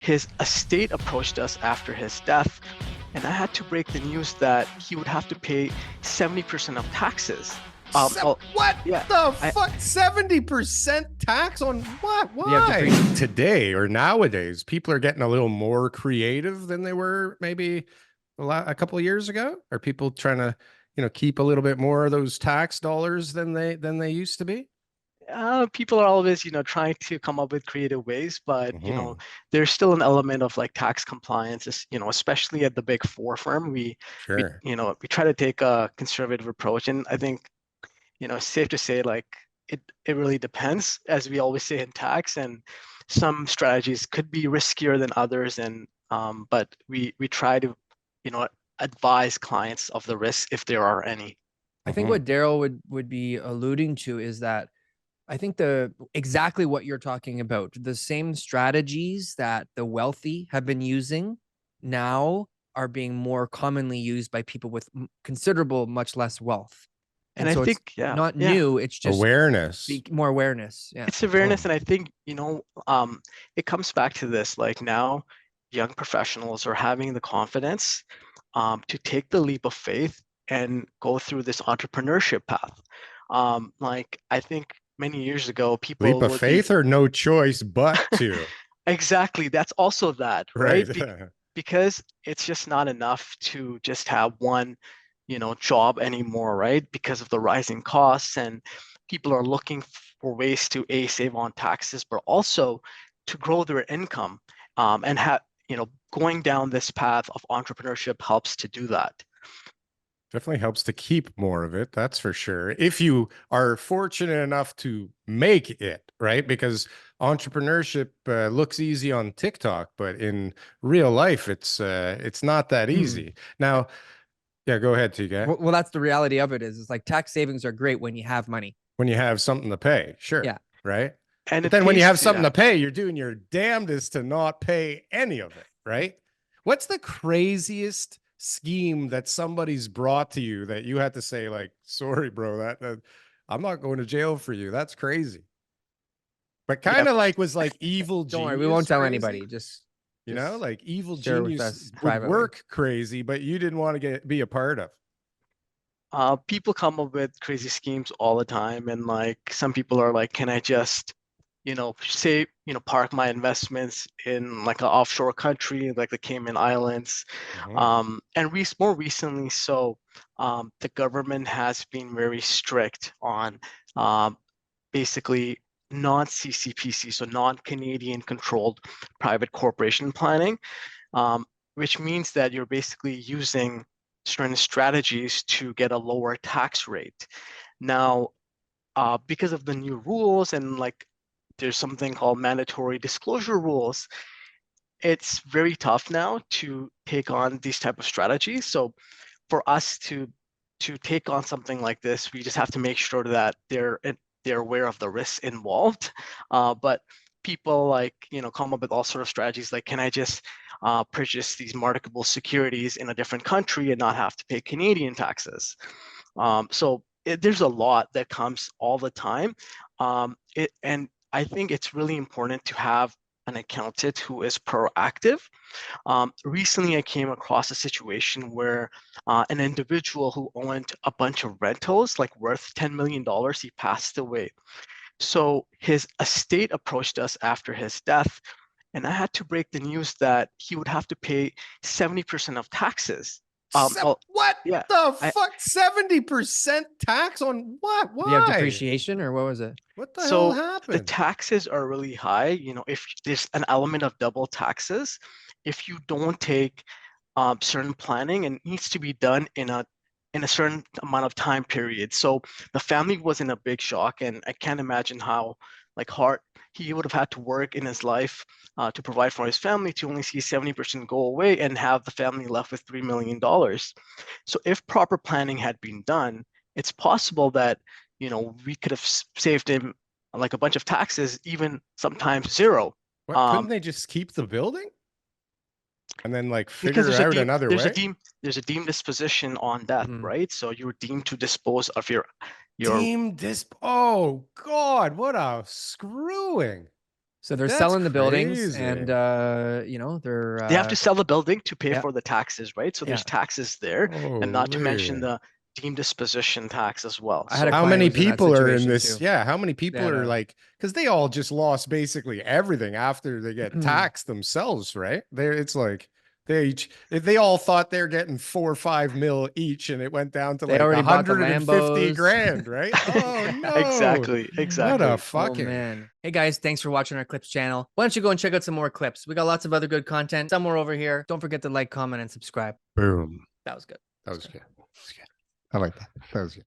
his estate approached us after his death, and I had to break the news that he would have to pay 70% of taxes. Well, What yeah, the I, fuck? 70% tax on what? You have to Why? Today or nowadays, people are getting a little more creative than they were maybe a couple of years ago. Are people trying to, keep a little bit more of those tax dollars than they used to be? people are always, trying to come up with creative ways, but there's still an element of like tax compliance, especially at the big four firm. Sure. We try to take a conservative approach, and I think, it's safe to say like it really depends, as we always say in tax, and some strategies could be riskier than others, and but we try to, advise clients of the risks if there are any. I think what Darryl would be alluding to is that I think exactly what you're talking about, the same strategies that the wealthy have been using now are being more commonly used by people with considerable, much less wealth. And And I so it's think, yeah, not yeah, new. It's just Awareness. more awareness. Yeah. it's awareness, and I think, it comes back to this, like now young professionals are having the confidence to take the leap of faith and go through this entrepreneurship path. Like I think many years ago, Leap people of would be faith or no choice but to. exactly, that's also that, Right. right? Because it's just not enough to just have one, job anymore, right? Because of the rising costs, and people are looking for ways to save on taxes, but also to grow their income, and have, going down this path of entrepreneurship helps to do that. Definitely helps to keep more of it. That's for sure. If you are fortunate enough to make it, right? Because entrepreneurship looks easy on TikTok, but in real life, it's not that easy. Now, yeah, go ahead, TK. Well, that's the reality of it. Is like tax savings are great when you have money. When you have something to pay, sure, Yeah. right? And But it then when you pays have to, something yeah. to pay, you're doing your damnedest to not pay any of it, right? What's the craziest scheme that somebody's brought to you that you had to say, like, sorry, bro, that I'm not going to jail for you. That's crazy. But kind Yep. of like was like evil Don't worry, we genius won't tell crazy. anybody. Just Like evil share with genius us would privately. work crazy, but you didn't want to be a part of. People come up with crazy schemes all the time, and like some people are like, can I just, say, park my investments in like an offshore country, like the Cayman Islands. And more recently, so the government has been very strict on basically non-CCPC, so non-Canadian controlled private corporation planning, which means that you're basically using certain strategies to get a lower tax rate. Now, because of the new rules, and like there's something called mandatory disclosure rules, it's very tough now to take on these type of strategies. So for us to take on something like this, we just have to make sure that they're aware of the risks involved. But people like, come up with all sort of strategies like, can I just purchase these marketable securities in a different country and not have to pay Canadian taxes? There's a lot that comes all the time. And I think it's really important to have an accountant who is proactive. Recently, I came across a situation where an individual who owned a bunch of rentals, like worth $10 million, he passed away. So his estate approached us after his death, and I had to break the news that he would have to pay 70% of taxes. What Yeah, the fuck? 70% tax on what? Do you have Why? depreciation or what was it? What the hell so the happened? taxes are really high. If there's an element of double taxes, if you don't take certain planning, and it needs to be done in a certain amount of time period. So the family was in a big shock, and I can't imagine how like hard he would have had to work in his life to provide for his family, to only see 70% go away and have the family left with $3 million. So if proper planning had been done, it's possible that, we could have saved him like a bunch of taxes, even sometimes zero. What, couldn't Um, they just keep the building and then like because figure out another way? there's a deemed disposition on death, right? So you're deemed to dispose of your Oh God, what a screwing. So they're That's selling the buildings crazy. and you know, they're They have to sell the building to pay yeah. for the taxes, right? So there's Yeah. taxes there, and not to mention Holy. the deemed disposition tax as well. I had a So How client who many was in that people are in situation this? too. Yeah, how many They people had are a like, because they all just lost basically everything after they get taxed themselves, right? There, it's like they each, if they all thought they're getting 4 or 5 mil each, and it went down to they like already bought the 150 Lambos. grand, right? Oh no, exactly, what a exactly. Oh fucking man. Hey guys, thanks for watching our clips channel. Why don't you go and check out some more clips? We got lots of other good content somewhere over here. Don't forget to like, comment, and subscribe. boom. That was good. That was good. That was good. I like that. That was good.